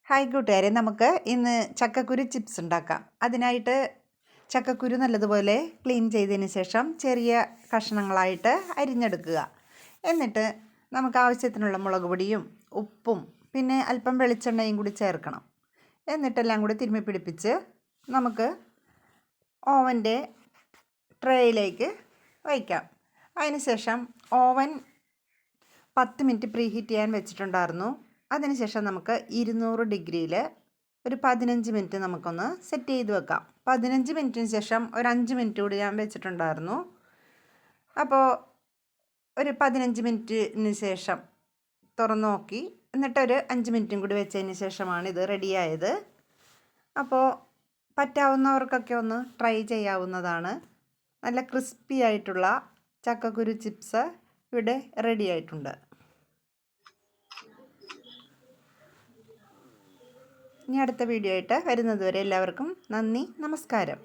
Hi കൂട്ടുകാരെ, നമുക്ക് ഇന്ന് ചക്കക്കുരു ചിപ്സ് ഉണ്ടാക്കാം. അതിനായിട്ട് ചക്കക്കുരു നല്ലതുപോലെ ക്ലീൻ ചെയ്തതിന് ശേഷം ചെറിയ കഷ്ണങ്ങളായിട്ട് അരിഞ്ഞെടുക്കുക. എന്നിട്ട് നമുക്ക് ആവശ്യത്തിനുള്ള മുളക് പൊടിയും ഉപ്പും പിന്നെ അല്പം വെളിച്ചെണ്ണയും കൂടി ചേർക്കണം. എന്നിട്ടെല്ലാം കൂടി തിരുമ്മി പിടിപ്പിച്ച് നമുക്ക് ഓവൻ്റെ ട്രേയിലേക്ക് വയ്ക്കാം. അതിനുശേഷം ഓവൻ 10 മിനിറ്റ് പ്രീ ഹീറ്റ് ചെയ്യാൻ വെച്ചിട്ടുണ്ടായിരുന്നു. അതിനുശേഷം നമുക്ക് 200 ഡിഗ്രിയിൽ ഒരു 15 മിനിറ്റ് നമുക്കൊന്ന് സെറ്റ് ചെയ്ത് വെക്കാം. 15 മിനിറ്റിന് ശേഷം ഒരു 5 മിനിറ്റ് കൂടി ഞാൻ വെച്ചിട്ടുണ്ടായിരുന്നു. അപ്പോൾ ഒരു 15 മിനിറ്റിന് ശേഷം തുറന്നു നോക്കി, എന്നിട്ടൊരു 5 മിനിറ്റും കൂടി വെച്ചതിന് ശേഷമാണ് ഇത് റെഡിയായത്. അപ്പോൾ പറ്റാവുന്നവർക്കൊക്കെ ഒന്ന് ട്രൈ ചെയ്യാവുന്നതാണ്. നല്ല ക്രിസ്പി ആയിട്ടുള്ള ചക്കക്കുരു ചിപ്സ് ഇവിടെ റെഡി ആയിട്ടുണ്ട്. ഇനി അടുത്ത വീഡിയോ ആയിട്ട് വരുന്നത് വരെ എല്ലാവർക്കും നന്ദി, നമസ്കാരം.